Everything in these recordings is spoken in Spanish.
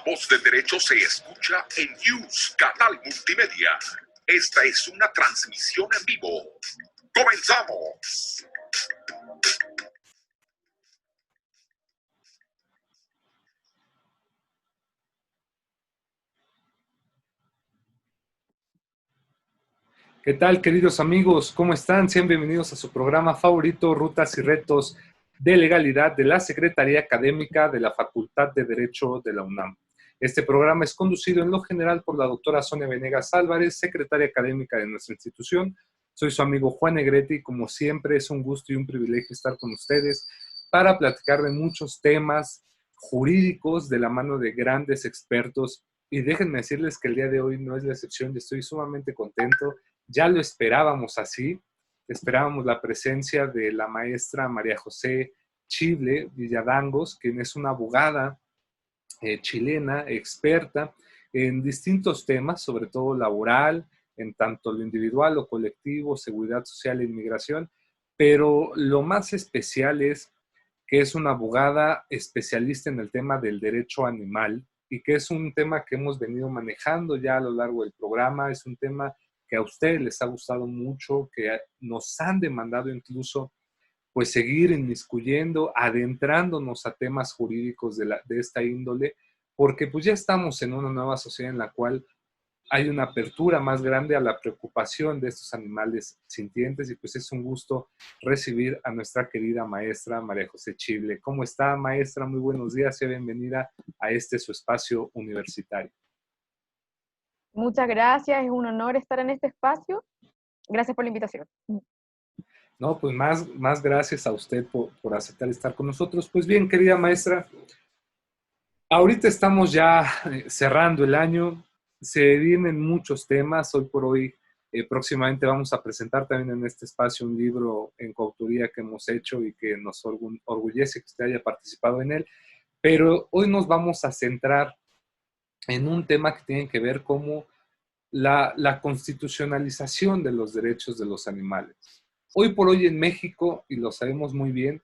Voz del Derecho se escucha en News Canal Multimedia. Esta es una transmisión en vivo. ¡Comenzamos! ¿Qué tal, queridos amigos? ¿Cómo están? Sean bienvenidos a su programa favorito, Rutas y Retos de Legalidad de la Secretaría Académica de la Facultad de Derecho de la UNAM. Este programa es conducido en lo general por la doctora Sonia Venegas Álvarez, secretaria académica de nuestra institución. Soy su amigo Juan Negrete y como siempre es un gusto y un privilegio estar con ustedes para platicar de muchos temas jurídicos de la mano de grandes expertos. Y déjenme decirles que el día de hoy no es la excepción, estoy sumamente contento. Ya lo esperábamos así, esperábamos la presencia de la maestra María José Chible Villadangos, quien es una abogada chilena, experta en distintos temas, sobre todo laboral, en tanto lo individual o colectivo, seguridad social e inmigración, pero lo más especial es que es una abogada especialista en el tema del derecho animal y que es un tema que hemos venido manejando ya a lo largo del programa, es un tema que a ustedes les ha gustado mucho, que nos han demandado incluso pues seguir inmiscuyendo, adentrándonos a temas jurídicos de esta índole, porque pues ya estamos en una nueva sociedad en la cual hay una apertura más grande a la preocupación de estos animales sintientes y pues es un gusto recibir a nuestra querida maestra María José Chible. ¿Cómo está, maestra? Muy buenos días y bienvenida a este su espacio universitario. Muchas gracias, es un honor estar en este espacio. Gracias por la invitación. No, pues más gracias a usted por aceptar estar con nosotros. Pues bien, querida maestra, ahorita estamos ya cerrando el año, se vienen muchos temas, hoy por hoy próximamente vamos a presentar también en este espacio un libro en coautoría que hemos hecho y que nos orgullece que usted haya participado en él, pero hoy nos vamos a centrar en un tema que tiene que ver como la constitucionalización de los derechos de los animales. Hoy por hoy en México, y lo sabemos muy bien,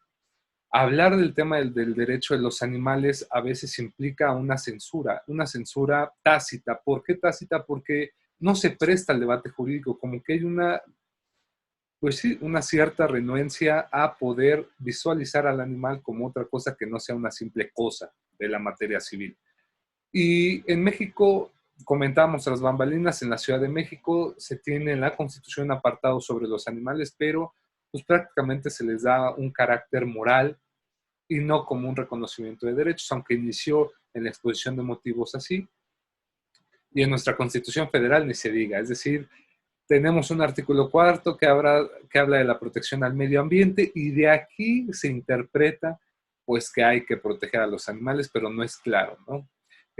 hablar del tema del derecho de los animales a veces implica una censura tácita. ¿Por qué tácita? Porque no se presta al debate jurídico, como que hay pues sí, una cierta renuencia a poder visualizar al animal como otra cosa que no sea una simple cosa de la materia civil. Y en México, comentamos tras bambalinas, en la Ciudad de México se tiene en la Constitución apartado sobre los animales, pero pues prácticamente se les da un carácter moral y no como un reconocimiento de derechos, aunque inició en la exposición de motivos así. Y en nuestra Constitución Federal ni se diga, es decir, tenemos un artículo cuarto que habla de la protección al medio ambiente y de aquí se interpreta pues que hay que proteger a los animales, pero no es claro, ¿no?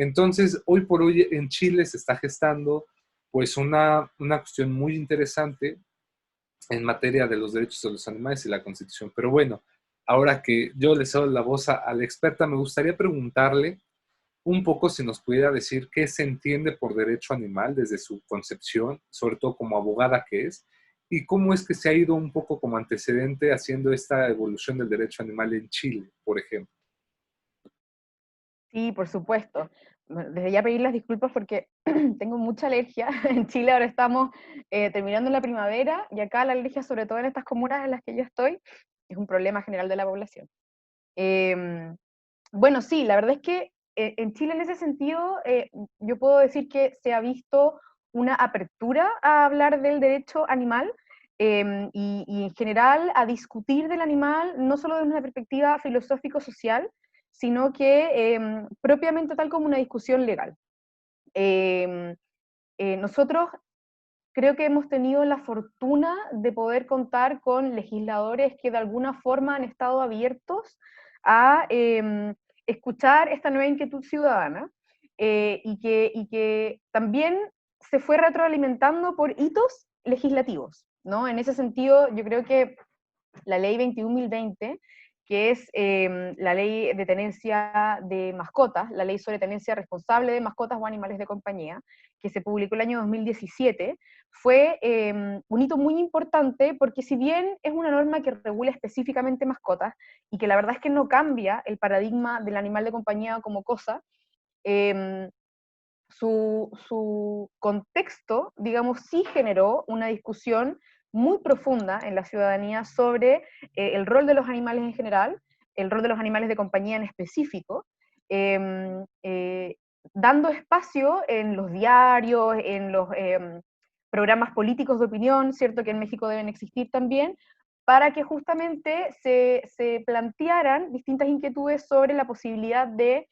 Entonces, hoy por hoy en Chile se está gestando pues una cuestión muy interesante en materia de los derechos de los animales y la Constitución. Pero bueno, ahora que yo le cedo la voz a la experta, me gustaría preguntarle un poco si nos pudiera decir qué se entiende por derecho animal desde su concepción, sobre todo como abogada que es, y cómo es que se ha ido un poco como antecedente haciendo esta evolución del derecho animal en Chile, por ejemplo. Sí, por supuesto. Bueno, desde ya pedir las disculpas porque tengo mucha alergia. En Chile ahora estamos terminando la primavera y acá la alergia, sobre todo en estas comunas en las que yo estoy, es un problema general de la población. Bueno, sí, la verdad es que en Chile en ese sentido yo puedo decir que se ha visto una apertura a hablar del derecho animal y en general a discutir del animal no solo desde una perspectiva filosófico-social, sino que propiamente tal como una discusión legal. Nosotros creo que hemos tenido la fortuna de poder contar con legisladores que de alguna forma han estado abiertos a escuchar esta nueva inquietud ciudadana y que también se fue retroalimentando por hitos legislativos, ¿no? En ese sentido, yo creo que la ley 21.020, que es la ley de tenencia de mascotas, la ley sobre tenencia responsable de mascotas o animales de compañía, que se publicó el año 2017, fue un hito muy importante porque si bien es una norma que regula específicamente mascotas y que la verdad es que no cambia el paradigma del animal de compañía como cosa, su contexto, digamos, sí generó una discusión muy profunda en la ciudadanía sobre el rol de los animales en general, el rol de los animales de compañía en específico, dando espacio en los diarios, en los programas políticos de opinión, ¿cierto?, que en México deben existir también, para que justamente se plantearan distintas inquietudes sobre la posibilidad de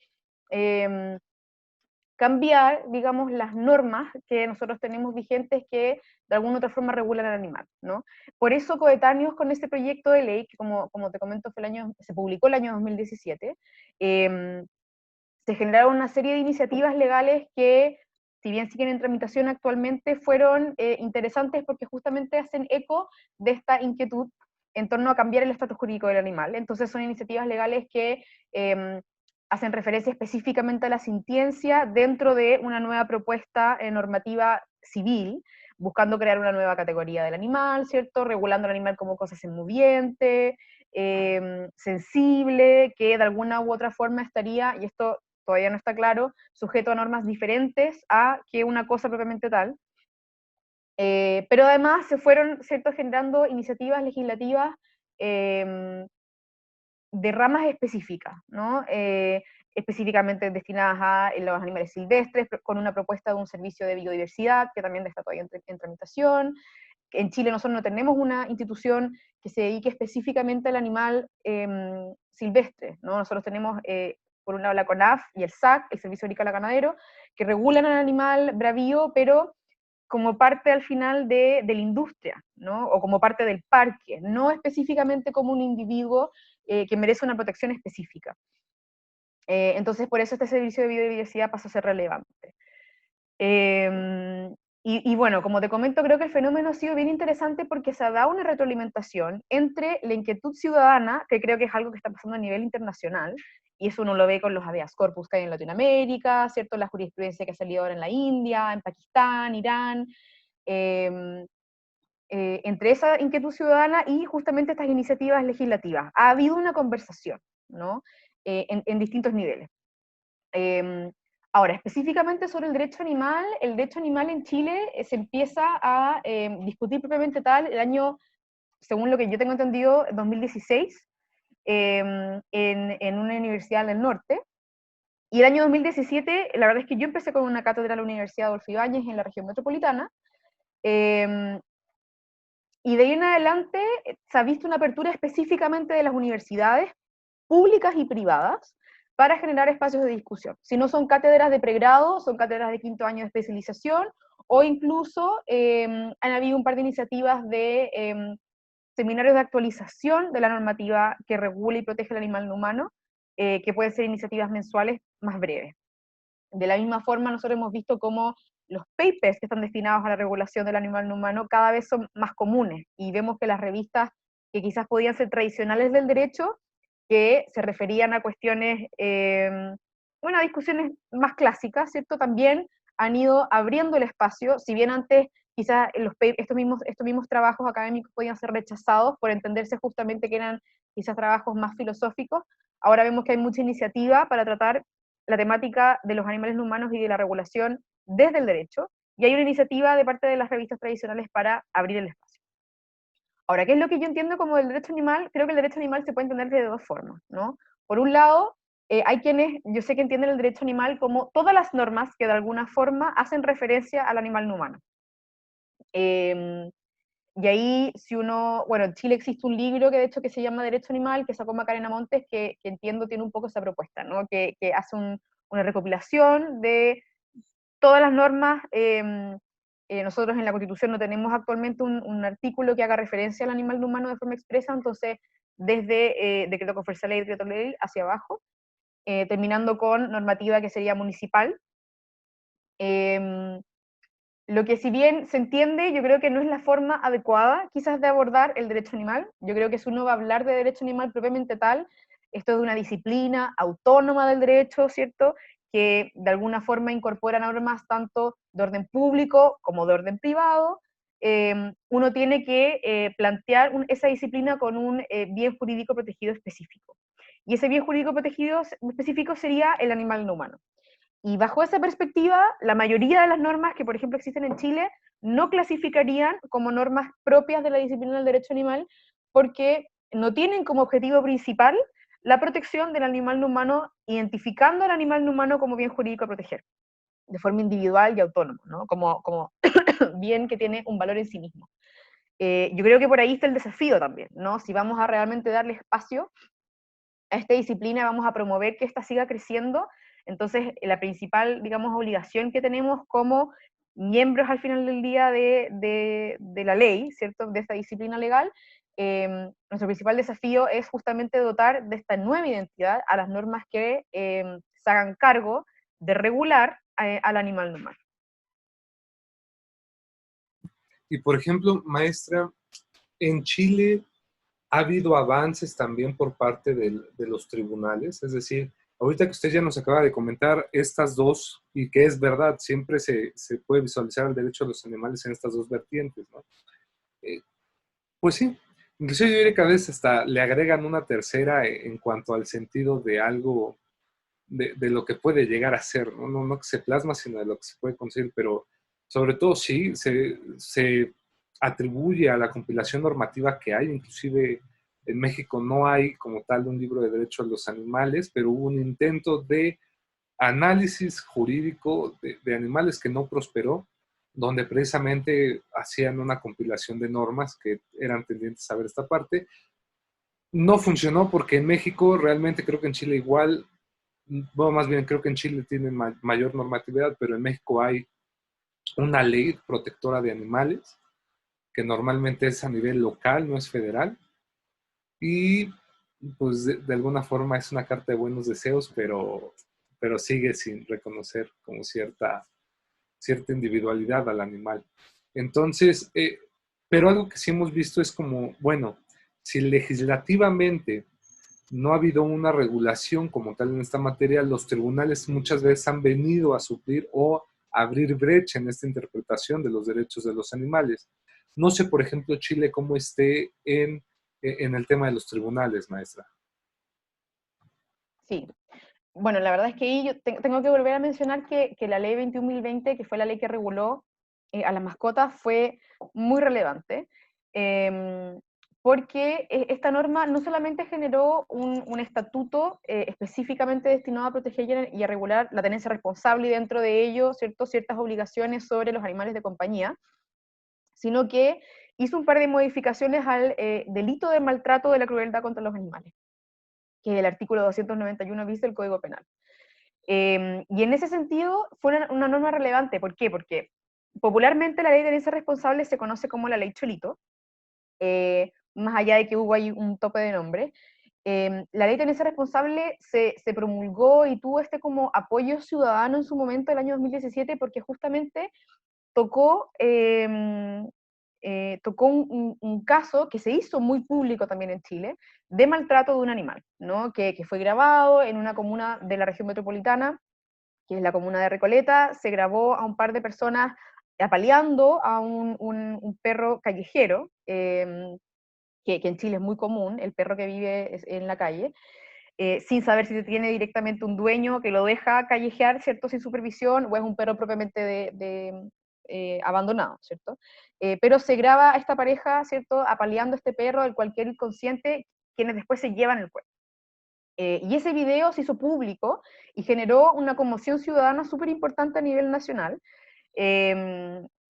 cambiar, digamos, las normas que nosotros tenemos vigentes que de alguna u otra forma regulan al animal, ¿no? Por eso, coetáneos con este proyecto de ley, que como te comento se publicó el año 2017, se generaron una serie de iniciativas legales que, si bien siguen en tramitación actualmente, fueron interesantes porque justamente hacen eco de esta inquietud en torno a cambiar el estatus jurídico del animal. Entonces son iniciativas legales que hacen referencia específicamente a la sintiencia dentro de una nueva propuesta normativa civil, buscando crear una nueva categoría del animal, ¿cierto? Regulando al animal como cosa moviente, sensible, que de alguna u otra forma estaría, y esto todavía no está claro, sujeto a normas diferentes a que una cosa propiamente tal. Pero además se fueron, ¿cierto?, generando iniciativas legislativas de ramas específicas, ¿no? Específicamente destinadas a los animales silvestres, con una propuesta de un servicio de biodiversidad, que también está todavía en tramitación. En Chile nosotros no tenemos una institución que se dedique específicamente al animal silvestre, ¿no? Nosotros tenemos, por un lado, la CONAF y el SAC, el Servicio Agrícola Ganadero, que regulan al animal bravío, pero como parte al final de la industria, ¿no? O como parte del parque, no específicamente como un individuo que merece una protección específica. Entonces, por eso este servicio de biodiversidad pasó a ser relevante. Y bueno, como te comento, creo que el fenómeno ha sido bien interesante porque se ha dado una retroalimentación entre la inquietud ciudadana, que creo que es algo que está pasando a nivel internacional, y eso uno lo ve con los habeas corpus que hay en Latinoamérica, ¿cierto? La jurisprudencia que ha salido ahora en la India, en Pakistán, Irán, entre esa inquietud ciudadana y justamente estas iniciativas legislativas. Ha habido una conversación, ¿no? En distintos niveles. Ahora, específicamente sobre el derecho animal en Chile se empieza a discutir propiamente tal el año, según lo que yo tengo entendido, 2016, en una universidad del norte. Y el año 2017, la verdad es que yo empecé con una cátedra en la Universidad Adolfo Ibáñez en la región metropolitana, y de ahí en adelante se ha visto una apertura específicamente de las universidades públicas y privadas para generar espacios de discusión. Si no son cátedras de pregrado, son cátedras de quinto año de especialización, o incluso han habido un par de iniciativas de seminarios de actualización de la normativa que regula y protege el animal no humano, que pueden ser iniciativas mensuales más breves. De la misma forma, nosotros hemos visto cómo los papers que están destinados a la regulación del animal no humano cada vez son más comunes, y vemos que las revistas que quizás podían ser tradicionales del derecho, que se referían a cuestiones, bueno, a discusiones más clásicas, ¿cierto? También han ido abriendo el espacio, si bien antes quizás estos mismos trabajos académicos podían ser rechazados por entenderse justamente que eran quizás trabajos más filosóficos, ahora vemos que hay mucha iniciativa para tratar la temática de los animales no humanos y de la regulación desde el derecho, y hay una iniciativa de parte de las revistas tradicionales para abrir el espacio. Ahora, ¿qué es lo que yo entiendo como el derecho animal? Creo que el derecho animal se puede entender de dos formas, ¿no? Por un lado, hay quienes, yo sé que entienden el derecho animal como todas las normas que de alguna forma hacen referencia al animal no humano. Y ahí, si uno, bueno, en Chile existe un libro que de hecho que se llama Derecho Animal, que sacó Macarena Montes, que entiendo tiene un poco esa propuesta, ¿no? Que hace una recopilación de todas las normas. Nosotros en la Constitución no tenemos actualmente un artículo que haga referencia al animal no humano de forma expresa, entonces desde decreto conferencial y decreto ley hacia abajo, terminando con normativa que sería municipal. Lo que si bien se entiende, yo creo que no es la forma adecuada quizás de abordar el derecho animal. Yo creo que si uno va a hablar de derecho animal propiamente tal, esto es de una disciplina autónoma del derecho, ¿cierto?, que de alguna forma incorpora normas tanto de orden público como de orden privado. Uno tiene que plantear esa disciplina con un bien jurídico protegido específico. Y ese bien jurídico protegido específico sería el animal no humano. Y bajo esa perspectiva, la mayoría de las normas que, por ejemplo, existen en Chile no clasificarían como normas propias de la disciplina del derecho animal, porque no tienen como objetivo principal la protección del animal no humano, identificando al animal no humano como bien jurídico a proteger, de forma individual y autónoma, ¿no? Como bien que tiene un valor en sí mismo. Yo creo que por ahí está el desafío también, ¿no? Si vamos a realmente darle espacio a esta disciplina, vamos a promover que esta siga creciendo, entonces la principal, digamos, obligación que tenemos como miembros al final del día de la ley, ¿cierto?, de esta disciplina legal, nuestro principal desafío es justamente dotar de esta nueva identidad a las normas que se hagan cargo de regular al animal no humano. Y por ejemplo, maestra, en Chile ha habido avances también por parte de los tribunales, es decir, ahorita que usted ya nos acaba de comentar estas dos, y que es verdad, siempre se puede visualizar el derecho de los animales en estas dos vertientes, ¿no? Pues sí, incluso yo diría que a veces hasta le agregan una tercera en cuanto al sentido de algo, de lo que puede llegar a ser, ¿no? No, no que se plasma, sino de lo que se puede conseguir, pero sobre todo sí, se atribuye a la compilación normativa que hay, inclusive en México no hay como tal un libro de derecho a los animales, pero hubo un intento de análisis jurídico de animales que no prosperó, donde precisamente hacían una compilación de normas que eran tendientes a ver esta parte. No funcionó porque en México, realmente creo que en Chile igual, bueno, más bien creo que en Chile tienen mayor normatividad, pero en México hay una ley protectora de animales, que normalmente es a nivel local, no es federal, y pues de alguna forma es una carta de buenos deseos, pero sigue sin reconocer como cierta individualidad al animal. Entonces, pero algo que sí hemos visto es como, bueno, si legislativamente no ha habido una regulación como tal en esta materia, los tribunales muchas veces han venido a suplir o abrir brecha en esta interpretación de los derechos de los animales. No sé, por ejemplo, Chile cómo esté en el tema de los tribunales, maestra. Sí. Bueno, la verdad es que ahí yo tengo que volver a mencionar que la ley 21.020, que fue la ley que reguló a las mascotas, fue muy relevante, em, porque esta norma no solamente generó un estatuto específicamente destinado a proteger y a regular la tenencia responsable y dentro de ello, ¿cierto?, ciertas obligaciones sobre los animales de compañía, sino que hizo un par de modificaciones al delito de maltrato de la crueldad contra los animales, que es el artículo 291 bis del Código Penal. Y en ese sentido fue una norma relevante. ¿Por qué? Porque popularmente la ley de tenencia responsable se conoce como la ley Cholito, más allá de que hubo ahí un tope de nombre. La ley de tenencia responsable se promulgó y tuvo este como apoyo ciudadano en su momento, el año 2017, porque justamente tocó, tocó un caso que se hizo muy público también en Chile, de maltrato de un animal, ¿no? Que fue grabado en una comuna de la región metropolitana, que es la comuna de Recoleta. Se grabó a un par de personas apaleando a un perro callejero, que en Chile es muy común, el perro que vive en la calle, sin saber si tiene directamente un dueño que lo deja callejear, ¿cierto?, sin supervisión, o es un perro propiamente abandonado, ¿cierto? Pero se graba a esta pareja, ¿cierto?, apaleando a este perro, el cual quiere inconsciente, quienes después se llevan el cuerpo. Y ese video se hizo público y generó una conmoción ciudadana súper importante a nivel nacional,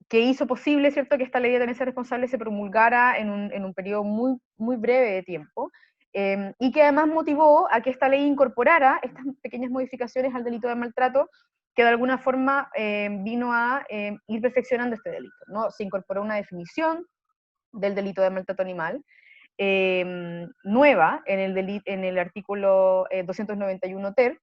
que hizo posible, ¿cierto?, que esta ley de tenencia responsable se promulgara en un periodo muy, muy breve de tiempo, y que además motivó a que esta ley incorporara estas pequeñas modificaciones al delito de maltrato, que de alguna forma vino a ir perfeccionando este delito, ¿no? Se incorporó una definición del delito de maltrato animal, nueva en el artículo 291 ter,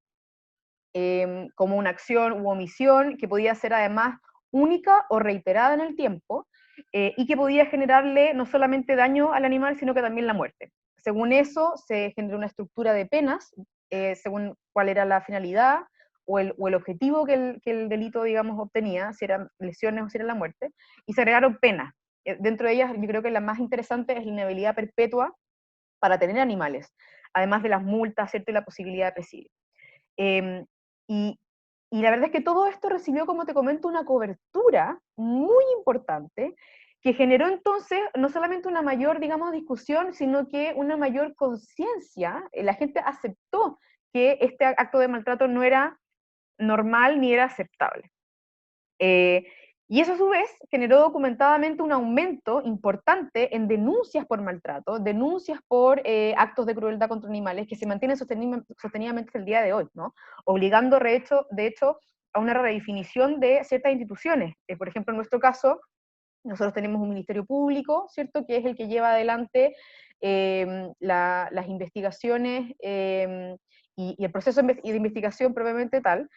como una acción u omisión que podía ser además única o reiterada en el tiempo, y que podía generarle no solamente daño al animal, sino que también la muerte. Según eso, se generó una estructura de penas, según cuál era la finalidad o el objetivo que el delito, digamos, obtenía, si eran lesiones o si era la muerte, y se agregaron penas. Dentro de ellas, yo creo que la más interesante es la inhabilidad perpetua para tener animales, además de las multas, ¿cierto?, y la posibilidad de presidio. Eh, y, y la verdad es que todo esto recibió, como te comento, una cobertura muy importante que generó entonces no solamente una mayor, digamos, discusión, sino que una mayor conciencia. La gente aceptó que este acto de maltrato no era normal ni era aceptable. Y eso a su vez generó documentadamente un aumento importante en denuncias por maltrato, denuncias por actos de crueldad contra animales que se mantienen sostenidamente hasta el día de hoy, ¿no? Obligando de hecho a una redefinición de ciertas instituciones. Por ejemplo, en nuestro caso, nosotros tenemos un ministerio público, ¿cierto?, que es el que lleva adelante las investigaciones y el proceso de investigación propiamente tal,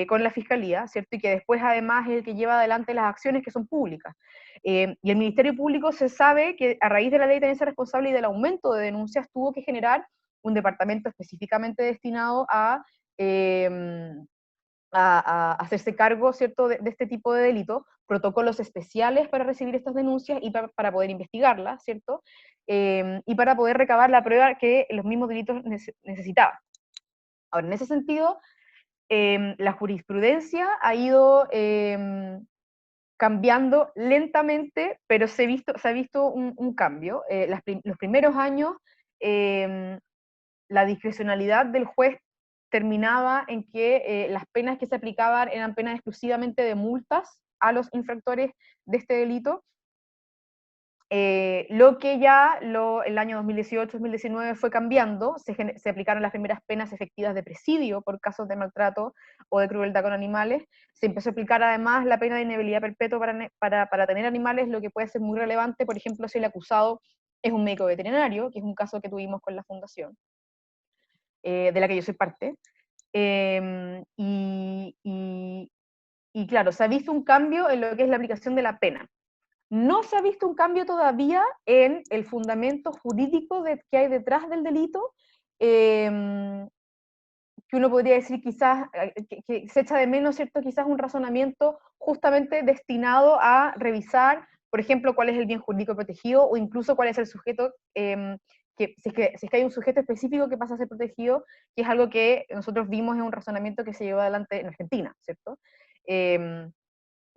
con la Fiscalía, ¿cierto?, y que después además es el que lleva adelante las acciones que son públicas. Y el Ministerio Público se sabe que a raíz de la ley de tenencia responsable y del aumento de denuncias tuvo que generar un departamento específicamente destinado a hacerse cargo, ¿cierto?, de este tipo de delitos, protocolos especiales para recibir estas denuncias y para poder investigarlas, ¿cierto? Y para poder recabar la prueba que los mismos delitos necesitaban. Ahora, en ese sentido, la jurisprudencia ha ido cambiando lentamente, pero se ha visto un cambio. Los primeros años, la discrecionalidad del juez terminaba en que las penas que se aplicaban eran penas exclusivamente de multas a los infractores de este delito, lo que ya el año 2018-2019 fue cambiando, se aplicaron las primeras penas efectivas de presidio por casos de maltrato o de crueldad con animales, se empezó a aplicar además la pena de inhabilidad perpetua para tener animales, lo que puede ser muy relevante, por ejemplo, si el acusado es un médico veterinario, que es un caso que tuvimos con la Fundación, de la que yo soy parte. Y claro, se ha visto un cambio en lo que es la aplicación de la pena. No se ha visto un cambio todavía en el fundamento jurídico que hay detrás del delito, que uno podría decir quizás, que se echa de menos, ¿cierto?, quizás un razonamiento justamente destinado a revisar, por ejemplo, cuál es el bien jurídico protegido, o incluso cuál es el sujeto, si es que hay un sujeto específico que pasa a ser protegido, que es algo que nosotros vimos en un razonamiento que se llevó adelante en Argentina, ¿cierto?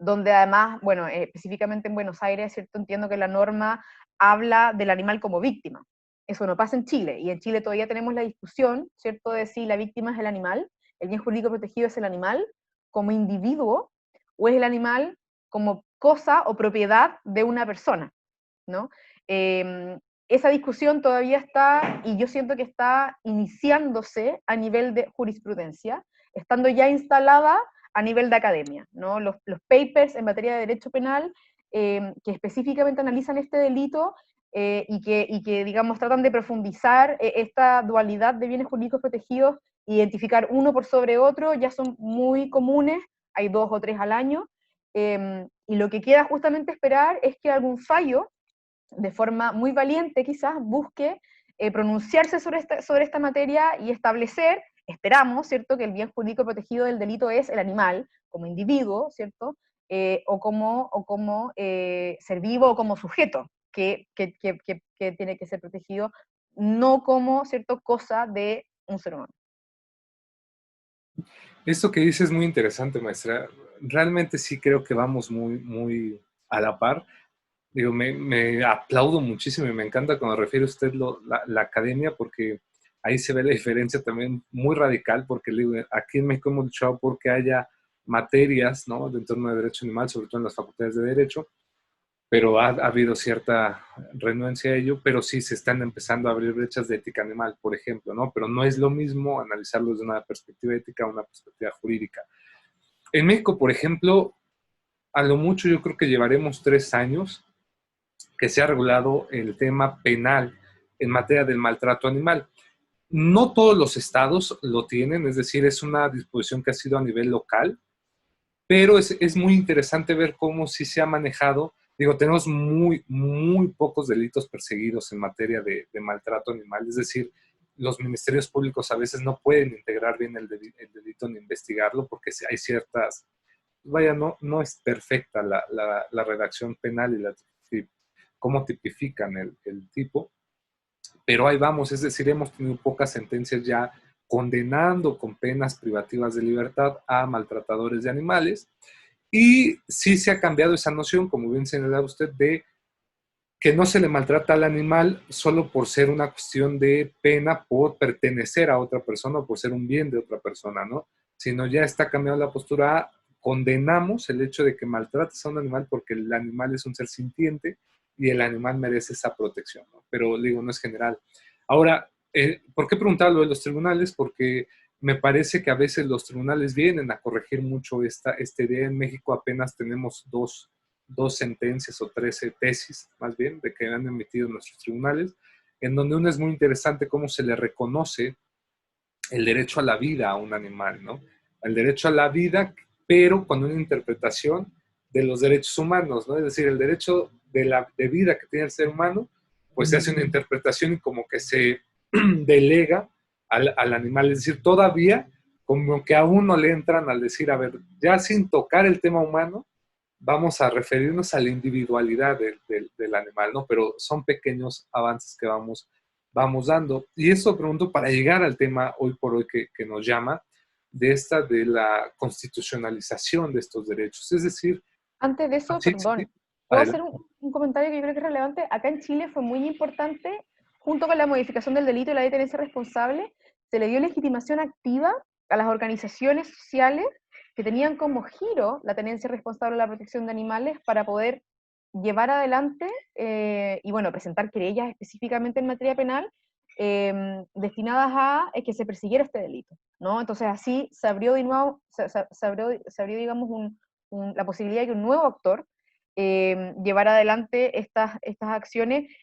Donde además, bueno, específicamente en Buenos Aires, ¿cierto?, entiendo que la norma habla del animal como víctima. Eso no pasa en Chile, y en Chile todavía tenemos la discusión, ¿cierto?, de si la víctima es el animal, el bien jurídico protegido es el animal como individuo, o es el animal como cosa o propiedad de una persona, ¿no? Esa discusión todavía está, y yo siento que está iniciándose a nivel de jurisprudencia, estando ya instalada a nivel de academia, ¿no? Los papers en materia de derecho penal que específicamente analizan este delito y que, digamos, tratan de profundizar esta dualidad de bienes jurídicos protegidos, identificar uno por sobre otro, ya son muy comunes, hay 2 o 3 al año, y lo que queda justamente esperar es que algún fallo, de forma muy valiente quizás, busque pronunciarse sobre esta materia y establecer, esperamos, ¿cierto?, que el bien jurídico protegido del delito es el animal, como individuo, ¿cierto?, o como ser vivo o como sujeto, que tiene que ser protegido, no como, ¿cierto?, cosa de un ser humano. Esto que dice es muy interesante, maestra. Realmente sí creo que vamos muy, muy a la par. Digo, me aplaudo muchísimo y me encanta cuando refiere usted la academia, porque ahí se ve la diferencia también muy radical, porque digo, aquí en México hemos luchado porque haya materias, ¿no?, de entorno de derecho animal, sobre todo en las facultades de derecho, pero ha habido cierta renuencia a ello, pero sí se están empezando a abrir brechas de ética animal, por ejemplo, ¿no? Pero no es lo mismo analizarlo desde una perspectiva ética a una perspectiva jurídica. En México, por ejemplo, a lo mucho yo creo que llevaremos 3 años que se ha regulado el tema penal en materia del maltrato animal. No todos los estados lo tienen, es decir, es una disposición que ha sido a nivel local, pero es muy interesante ver cómo sí se ha manejado. Digo, tenemos muy, muy pocos delitos perseguidos en materia de maltrato animal, es decir, los ministerios públicos a veces no pueden integrar bien el delito ni investigarlo porque hay ciertas, vaya, no es perfecta la redacción penal y cómo tipifican el tipo, pero ahí vamos, es decir, hemos tenido pocas sentencias ya condenando con penas privativas de libertad a maltratadores de animales. Y sí se ha cambiado esa noción, como bien señalaba usted, de que no se le maltrata al animal solo por ser una cuestión de pena por pertenecer a otra persona o por ser un bien de otra persona, ¿no? Sino ya está cambiando la postura a condenamos el hecho de que maltrates a un animal porque el animal es un ser sintiente y el animal merece esa protección, ¿no? Pero digo, no es general. Ahora, ¿por qué preguntaba lo de los tribunales? Porque me parece que a veces los tribunales vienen a corregir mucho esta idea. En México apenas tenemos dos sentencias o 13 tesis, más bien, de que han emitido nuestros tribunales, en donde uno es muy interesante cómo se le reconoce el derecho a la vida a un animal, ¿no? El derecho a la vida, pero con una interpretación de los derechos humanos, ¿no? Es decir, el derecho de vida que tiene el ser humano, pues se hace una interpretación y como que se delega al animal, es decir, todavía como que a uno le entran al decir, a ver, ya sin tocar el tema humano, vamos a referirnos a la individualidad del animal, ¿no? Pero son pequeños avances que vamos dando. Y eso pregunto para llegar al tema hoy por hoy que nos llama, de la constitucionalización de estos derechos. Es decir, Antes de eso, sí, sí, sí, perdón, ¿puedo hacer adelante. un comentario que yo creo que es relevante? Acá en Chile fue muy importante, junto con la modificación del delito y la ley de tenencia responsable, se le dio legitimación activa a las organizaciones sociales que tenían como giro la tenencia responsable o la protección de animales para poder llevar adelante y, bueno, presentar querellas específicamente en materia penal destinadas a que se persiguiera este delito, ¿no? Entonces así se abrió de nuevo, se abrió digamos, la posibilidad de que un nuevo actor llevara adelante estas acciones.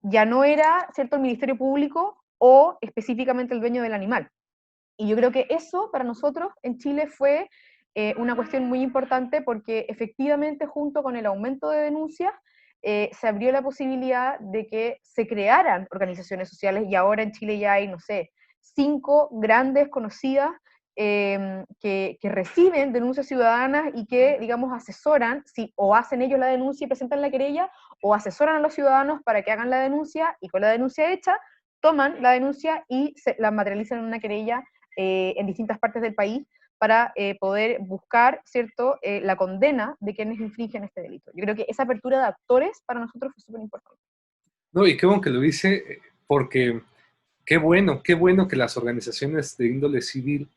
Ya no era, ¿cierto?, el Ministerio Público o específicamente el dueño del animal. Y yo creo que eso para nosotros en Chile fue una cuestión muy importante porque efectivamente junto con el aumento de denuncias se abrió la posibilidad de que se crearan organizaciones sociales y ahora en Chile ya hay, no sé, 5 grandes conocidas que reciben denuncias ciudadanas y que, digamos, asesoran, si, o hacen ellos la denuncia y presentan la querella, o asesoran a los ciudadanos para que hagan la denuncia y con la denuncia hecha, toman la denuncia y la materializan en una querella en distintas partes del país para poder buscar, ¿cierto?, la condena de quienes infringen este delito. Yo creo que esa apertura de actores para nosotros fue súper importante. No, y qué bueno que lo dice, porque qué bueno que las organizaciones de índole civil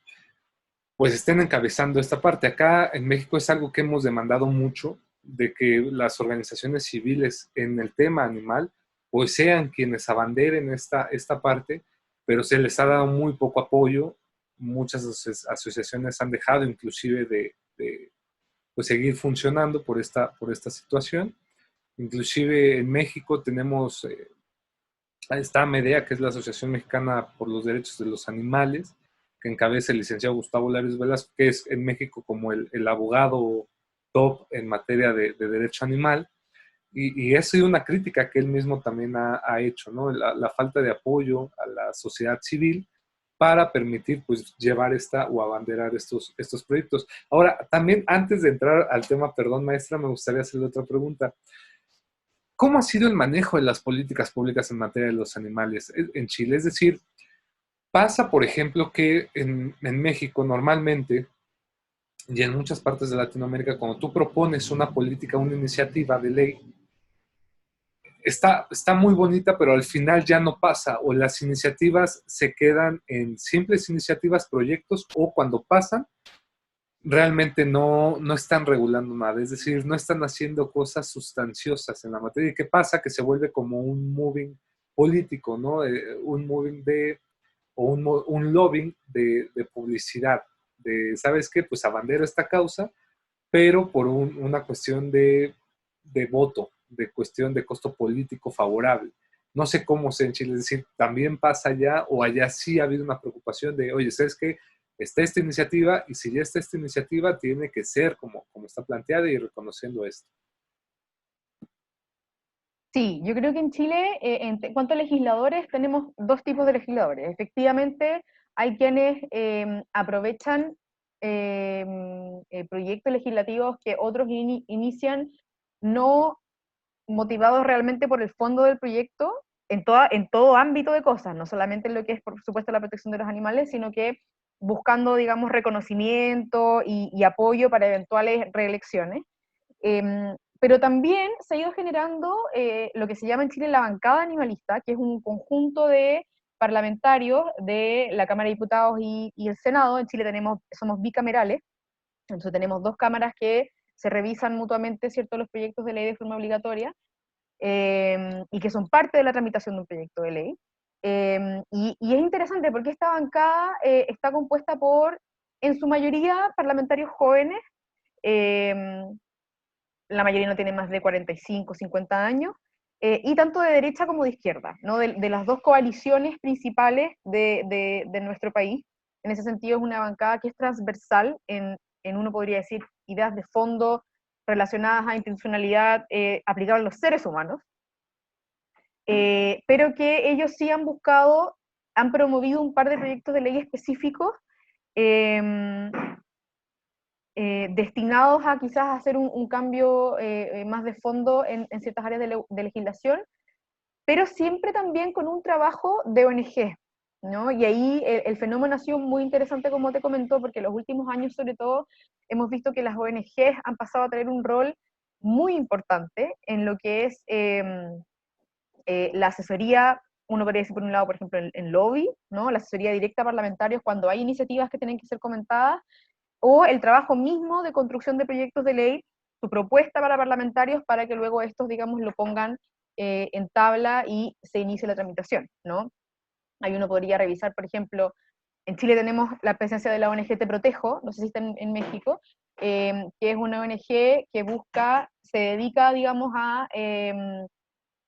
pues estén encabezando esta parte. Acá en México es algo que hemos demandado mucho, de que las organizaciones civiles en el tema animal, pues sean quienes abanderen esta parte, pero se les ha dado muy poco apoyo. Muchas asociaciones han dejado inclusive de pues, seguir funcionando por esta situación. Inclusive en México tenemos, está Medea, que es la Asociación Mexicana por los Derechos de los Animales, que encabeza el licenciado Gustavo Larios Velasco, que es en México como el abogado top en materia de derecho animal. Y ha sido una crítica que él mismo también ha hecho, ¿no? La falta de apoyo a la sociedad civil para permitir, pues, llevar o abanderar estos proyectos. Ahora, también antes de entrar al tema, perdón, maestra, me gustaría hacerle otra pregunta. ¿Cómo ha sido el manejo de las políticas públicas en materia de los animales en Chile? Es decir, pasa, por ejemplo, que en México normalmente y en muchas partes de Latinoamérica, cuando tú propones una política, una iniciativa de ley, está muy bonita, pero al final ya no pasa, o las iniciativas se quedan en simples iniciativas, proyectos, o cuando pasan, realmente no están regulando nada, es decir, no están haciendo cosas sustanciosas en la materia. ¿Y qué pasa? Que se vuelve como un moving político, ¿no? Un moving o un lobbying de publicidad, ¿sabes qué? Pues abandero esta causa, pero por una cuestión de voto, de cuestión de costo político favorable. No sé cómo sea en Chile, es decir, también pasa allá o allá sí ha habido una preocupación de, oye, ¿sabes qué? Está esta iniciativa y si ya está esta iniciativa tiene que ser como está planteada y reconociendo esto. Sí, yo creo que en Chile, en cuanto a legisladores, tenemos dos tipos de legisladores. Efectivamente, hay quienes aprovechan proyectos legislativos que otros inician no motivados realmente por el fondo del proyecto, en todo ámbito de cosas, no solamente en lo que es, por supuesto, la protección de los animales, sino que buscando, digamos, reconocimiento y apoyo para eventuales reelecciones. Pero también se ha ido generando lo que se llama en Chile la bancada animalista, que es un conjunto de parlamentarios de la Cámara de Diputados y el Senado. En Chile somos bicamerales, entonces tenemos dos cámaras que se revisan mutuamente, ¿cierto?, los proyectos de ley de forma obligatoria, y que son parte de la tramitación de un proyecto de ley. Y es interesante porque esta bancada está compuesta por, en su mayoría, parlamentarios jóvenes, la mayoría no tiene más de 45, 50 años, y tanto de derecha como de izquierda, ¿no? De las dos coaliciones principales de nuestro país. En ese sentido es una bancada que es transversal uno podría decir, ideas de fondo relacionadas a intencionalidad aplicable a los seres humanos, pero que ellos sí han promovido un par de proyectos de ley específicos destinados a quizás hacer un cambio más de fondo en ciertas áreas de legislación, pero siempre también con un trabajo de ONG, ¿no? Y ahí el fenómeno ha sido muy interesante, como te comentó, porque en los últimos años, sobre todo, hemos visto que las ONGs han pasado a tener un rol muy importante en lo que es la asesoría, uno podría decir por un lado, por ejemplo, en lobby, ¿no? La asesoría directa a parlamentarios cuando hay iniciativas que tienen que ser comentadas, o el trabajo mismo de construcción de proyectos de ley, su propuesta para parlamentarios para que luego estos, digamos, lo pongan en tabla y se inicie la tramitación, ¿no? Ahí uno podría revisar, por ejemplo, en Chile tenemos la presencia de la ONG Te Protejo, no sé si está en México, que es una ONG que se dedica, digamos, a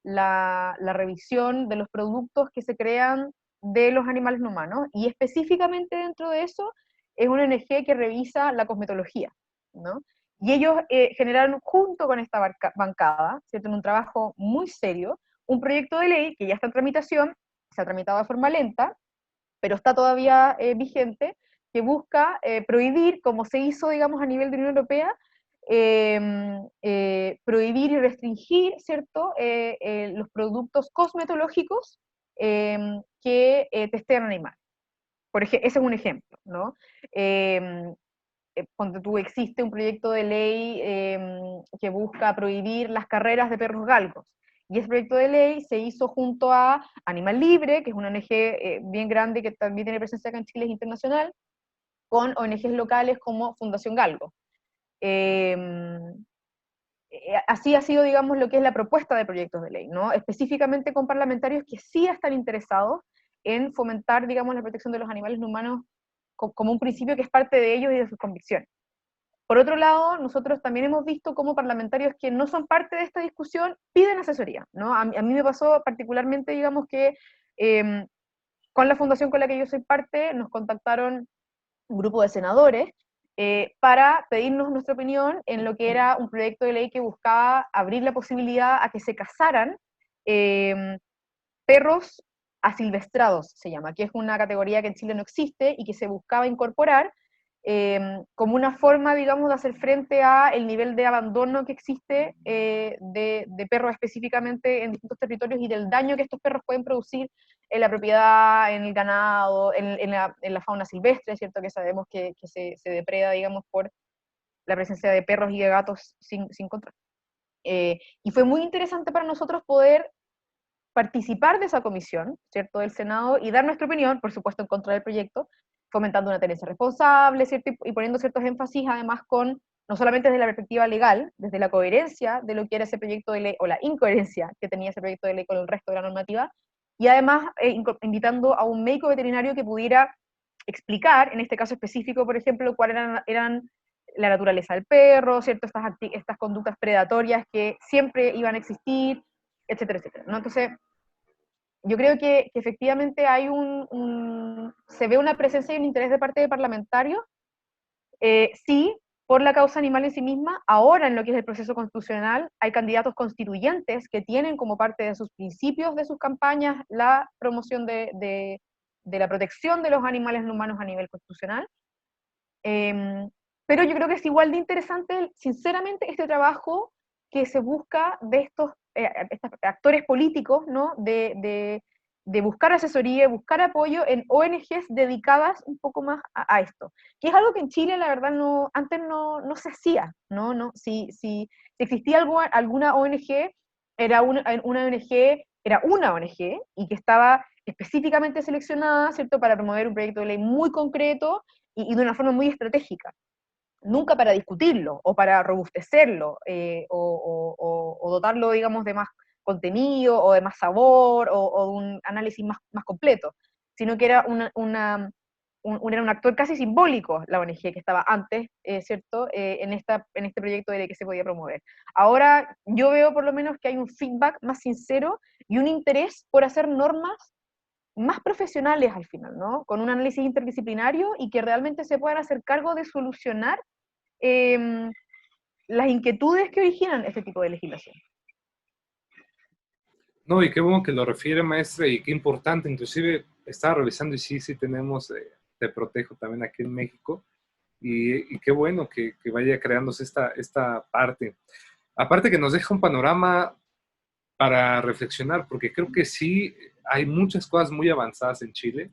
la revisión de los productos que se crean de los animales no humanos, y específicamente dentro de eso es una ONG que revisa la cosmetología, ¿no? Y ellos generaron junto con esta bancada, ¿cierto?, en un trabajo muy serio, un proyecto de ley que ya está en tramitación, se ha tramitado de forma lenta, pero está todavía vigente, que busca prohibir, como se hizo, digamos, a nivel de Unión Europea, prohibir y restringir, ¿cierto?, los productos cosmetológicos que testean animales. Ese es un ejemplo, ¿no? Ponte tú, existe un proyecto de ley que busca prohibir las carreras de perros galgos. Y ese proyecto de ley se hizo junto a Animal Libre, que es una ONG bien grande que también tiene presencia acá en Chile, es internacional, con ONGs locales como Fundación Galgo. Así ha sido, digamos, lo que es la propuesta de proyectos de ley, ¿no? Específicamente con parlamentarios que sí están interesados en fomentar, digamos, la protección de los animales no humanos como un principio que es parte de ellos y de sus convicciones. Por otro lado, nosotros también hemos visto cómo parlamentarios que no son parte de esta discusión piden asesoría, ¿no? A mí me pasó particularmente, digamos, que con la fundación con la que yo soy parte, nos contactaron un grupo de senadores para pedirnos nuestra opinión en lo que era un proyecto de ley que buscaba abrir la posibilidad a que se cazaran perros asilvestrados, se llama, que es una categoría que en Chile no existe y que se buscaba incorporar como una forma, digamos, de hacer frente a el nivel de abandono que existe de perros específicamente en distintos territorios y del daño que estos perros pueden producir en la propiedad, en el ganado, en la fauna silvestre, ¿cierto? Que sabemos que se depreda, digamos, por la presencia de perros y de gatos sin control. Y fue muy interesante para nosotros poder participar de esa comisión, ¿cierto?, del Senado, y dar nuestra opinión, por supuesto en contra del proyecto, fomentando una tenencia responsable, ¿cierto?, y poniendo ciertos énfasis además no solamente desde la perspectiva legal, desde la coherencia de lo que era ese proyecto de ley, o la incoherencia que tenía ese proyecto de ley con el resto de la normativa, y además invitando a un médico veterinario que pudiera explicar, en este caso específico, por ejemplo, cuál eran la naturaleza del perro, ¿cierto?, estas conductas predatorias que siempre iban a existir, etcétera, etcétera, ¿no? Entonces, yo creo que efectivamente hay se ve una presencia y un interés de parte de parlamentarios, sí, por la causa animal en sí misma. Ahora, en lo que es el proceso constitucional, hay candidatos constituyentes que tienen como parte de sus principios, de sus campañas, la promoción de la protección de los animales no humanos a nivel constitucional. Pero yo creo que es igual de interesante, sinceramente, este trabajo que se busca de estos estos actores políticos, ¿no? De buscar asesoría, buscar apoyo en ONGs dedicadas un poco más a esto, que es algo que en Chile, la verdad, antes no se hacía, ¿no? Si existía alguna ONG, era una ONG y que estaba específicamente seleccionada, ¿cierto?, para promover un proyecto de ley muy concreto y de una forma muy estratégica, nunca para discutirlo o para robustecerlo o dotarlo, digamos, de más contenido o de más sabor o de un análisis más completo, sino que era era un actor casi simbólico la ONG que estaba antes, ¿cierto?, en este proyecto de ley que se podía promover. Ahora yo veo por lo menos que hay un feedback más sincero y un interés por hacer normas más profesionales al final, ¿no? Con un análisis interdisciplinario y que realmente se puedan hacer cargo de solucionar eh, las inquietudes que originan este tipo de legislación. No, y qué bueno que lo refiere, maestra, y qué importante. Inclusive estaba revisando y sí tenemos Te Protejo también aquí en México, y qué bueno que vaya creándose esta parte. Aparte que nos deja un panorama para reflexionar, porque creo que sí hay muchas cosas muy avanzadas en Chile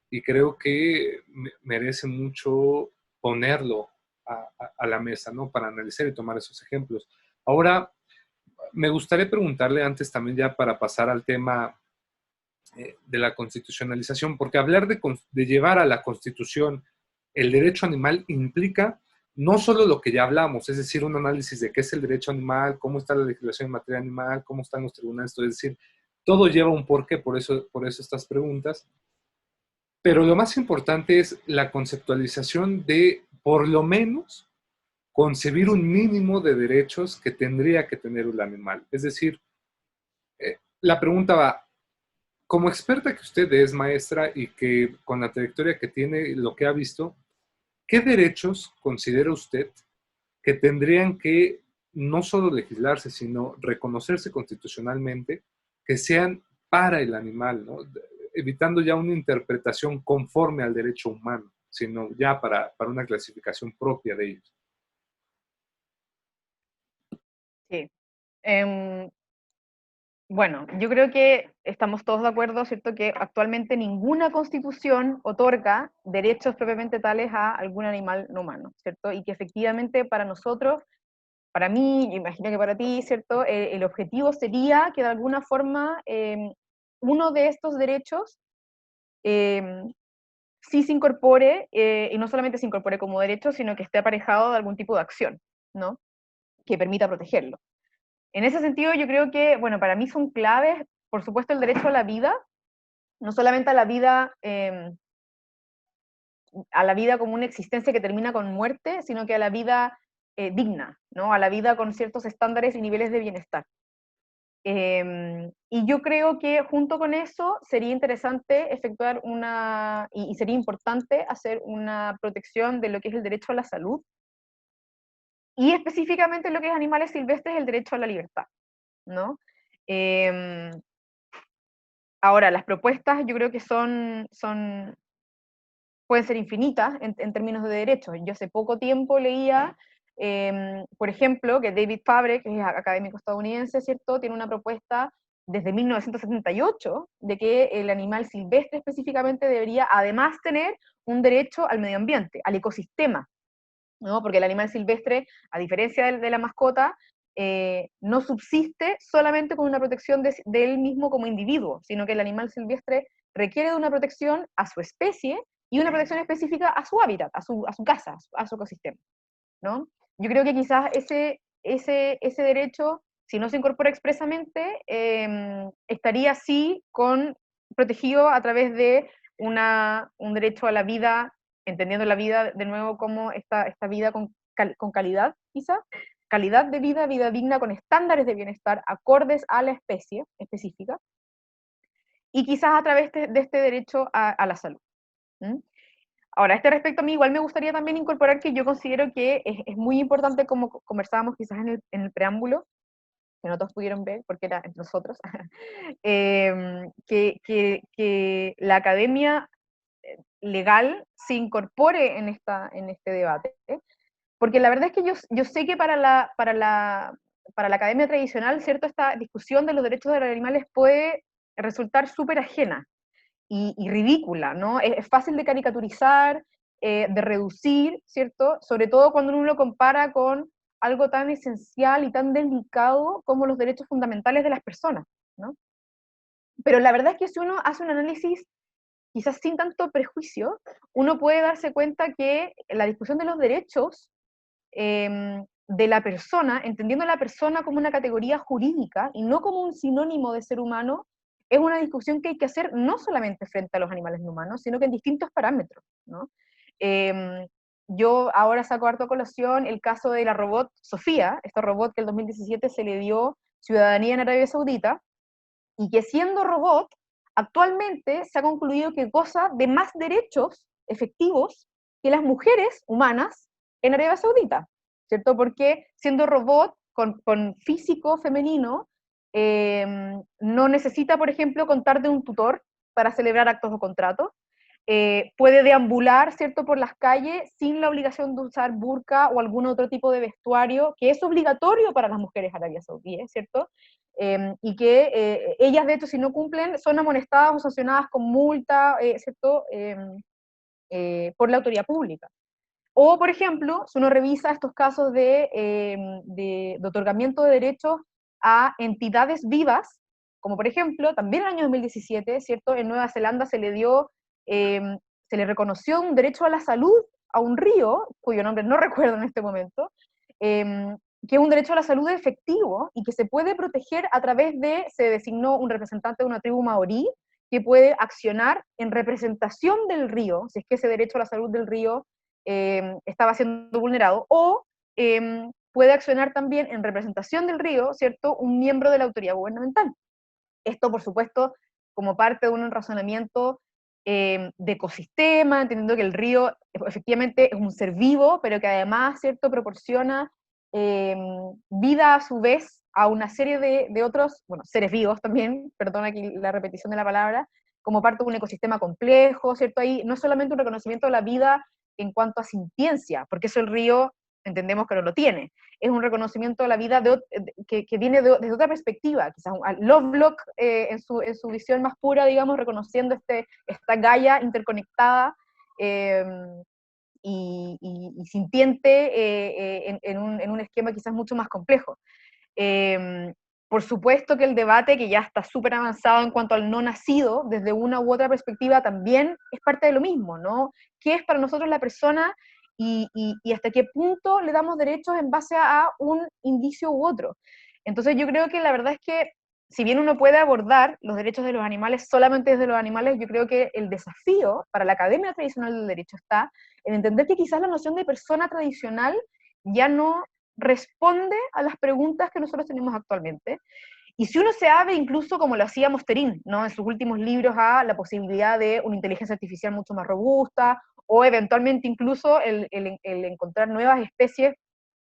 y creo que merece mucho ponerlo a la mesa, ¿no? Para analizar y tomar esos ejemplos. Ahora, me gustaría preguntarle antes también ya para pasar al tema de la constitucionalización, porque hablar de llevar a la Constitución el derecho animal implica no solo lo que ya hablamos, es decir, un análisis de qué es el derecho animal, cómo está la legislación en materia animal, cómo están los tribunales, es decir, todo lleva un porqué, por eso estas preguntas. Pero lo más importante es la conceptualización de, por lo menos, concebir un mínimo de derechos que tendría que tener un animal. Es decir, la pregunta va, como experta que usted es, maestra, y que con la trayectoria que tiene, lo que ha visto, ¿qué derechos considera usted que tendrían que no solo legislarse, sino reconocerse constitucionalmente, que sean para el animal, ¿no? Evitando ya una interpretación conforme al derecho humano, sino ya para una clasificación propia de ellos? Sí. Bueno, yo creo que estamos todos de acuerdo, ¿cierto?, que actualmente ninguna constitución otorga derechos propiamente tales a algún animal no humano, ¿cierto? Y que efectivamente para nosotros, para mí, yo imagino que para ti, ¿cierto?, el objetivo sería que de alguna forma uno de estos derechos eh, sí se incorpore, y no solamente se incorpore como derecho, sino que esté aparejado de algún tipo de acción, ¿no?, que permita protegerlo. En ese sentido, yo creo que, bueno, para mí son claves, por supuesto, el derecho a la vida, no solamente a la vida como una existencia que termina con muerte, sino que a la vida digna, ¿no? A la vida con ciertos estándares y niveles de bienestar. Y yo creo que junto con eso sería interesante efectuar y sería importante hacer una protección de lo que es el derecho a la salud, y específicamente lo que es animales silvestres, el derecho a la libertad, ¿no? Eh, Ahora, las propuestas yo creo que pueden ser infinitas en términos de derechos. Yo hace poco tiempo leía, por ejemplo, que David Fabre, que es académico estadounidense, ¿cierto?, tiene una propuesta desde 1978 de que el animal silvestre específicamente debería además tener un derecho al medio ambiente, al ecosistema, ¿no? Porque el animal silvestre, a diferencia de la mascota, no subsiste solamente con una protección de él mismo como individuo, sino que el animal silvestre requiere de una protección a su especie y una protección específica a su hábitat, a su casa, a su ecosistema, ¿no? Yo creo que quizás ese derecho, si no se incorpora expresamente, estaría así protegido a través de un derecho a la vida, entendiendo la vida de nuevo como esta vida con calidad, quizás, calidad de vida, vida digna con estándares de bienestar acordes a la especie específica, y quizás a través de este derecho a la salud. ¿Mm? Ahora, a este respecto, a mí igual me gustaría también incorporar que yo considero que es muy importante, como conversábamos quizás en el preámbulo, que no todos pudieron ver porque era entre nosotros, que la academia legal se incorpore en este debate, porque la verdad es que yo sé que para para la academia tradicional, ¿cierto? Esta discusión de los derechos de los animales puede resultar súper ajena y ridícula, ¿no? Es fácil de caricaturizar, de reducir, ¿cierto? Sobre todo cuando uno lo compara con algo tan esencial y tan delicado como los derechos fundamentales de las personas, ¿no? Pero la verdad es que si uno hace un análisis quizás sin tanto prejuicio, uno puede darse cuenta que la discusión de los derechos de la persona, entendiendo a la persona como una categoría jurídica y no como un sinónimo de ser humano, es una discusión que hay que hacer no solamente frente a los animales no humanos, sino que en distintos parámetros, ¿no? Yo ahora saco harto a colación el caso de la robot Sofía, esta robot que en el 2017 se le dio ciudadanía en Arabia Saudita, y que siendo robot, actualmente se ha concluido que goza de más derechos efectivos que las mujeres humanas en Arabia Saudita, ¿cierto? Porque siendo robot con físico femenino, no necesita, por ejemplo, contar de un tutor para celebrar actos o contratos, puede deambular, ¿cierto?, por las calles sin la obligación de usar burka o algún otro tipo de vestuario que es obligatorio para las mujeres arabia saudíes, ¿cierto? Y que ellas, de hecho, si no cumplen, son amonestadas o sancionadas con multa, ¿cierto?, por la autoridad pública. O, por ejemplo, si uno revisa estos casos de otorgamiento de derechos a entidades vivas, como por ejemplo, también en el año 2017, ¿cierto?, en Nueva Zelanda eh, se le reconoció un derecho a la salud a un río, cuyo nombre no recuerdo en este momento, que es un derecho a la salud efectivo y que se puede proteger a través de, se designó un representante de una tribu maorí que puede accionar en representación del río, si es que ese derecho a la salud del río estaba siendo vulnerado, o puede accionar también en representación del río, ¿cierto?, un miembro de la autoridad gubernamental. Esto, por supuesto, como parte de un razonamiento de ecosistema, entendiendo que el río efectivamente es un ser vivo, pero que además, ¿cierto?, proporciona vida a su vez a una serie de otros, bueno, seres vivos también, perdón aquí la repetición de la palabra, como parte de un ecosistema complejo, ¿cierto? Ahí no es solamente un reconocimiento de la vida en cuanto a sintiencia, porque eso el río entendemos que no lo tiene, es un reconocimiento de la vida que viene desde otra perspectiva, quizás Lovelock en su visión más pura, digamos, reconociendo esta Gaia interconectada eh, y sintiente en un esquema quizás mucho más complejo. Por supuesto que el debate, que ya está súper avanzado en cuanto al no nacido, desde una u otra perspectiva, también es parte de lo mismo, ¿no? ¿Qué es para nosotros la persona y hasta qué punto le damos derechos en base a un indicio u otro? Entonces yo creo que la verdad es que, si bien uno puede abordar los derechos de los animales solamente desde los animales, yo creo que el desafío para la Academia Tradicional del Derecho está en entender que quizás la noción de persona tradicional ya no responde a las preguntas que nosotros tenemos actualmente. Y si uno se abre incluso, como lo hacía Mosterin, ¿no?, en sus últimos libros, a la posibilidad de una inteligencia artificial mucho más robusta, o eventualmente incluso el encontrar nuevas especies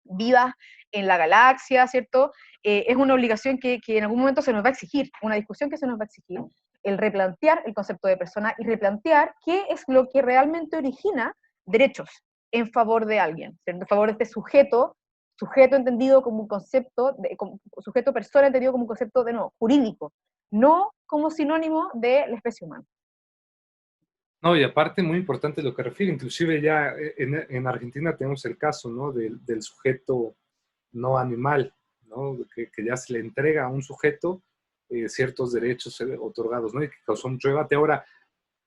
vivas en la galaxia, ¿cierto? Es una obligación que en algún momento se nos va a exigir, una discusión que se nos va a exigir, el replantear el concepto de persona y replantear qué es lo que realmente origina derechos en favor de alguien, ¿cierto?, en favor de este sujeto entendido como un concepto, como sujeto persona entendido como un concepto de nuevo, jurídico, no como sinónimo de la especie humana. No, y aparte muy importante lo que refiere, inclusive ya en Argentina tenemos el caso, ¿no?, del sujeto no animal, ¿no?, que ya se le entrega a un sujeto ciertos derechos otorgados, ¿no?, y que causó mucho debate. Ahora,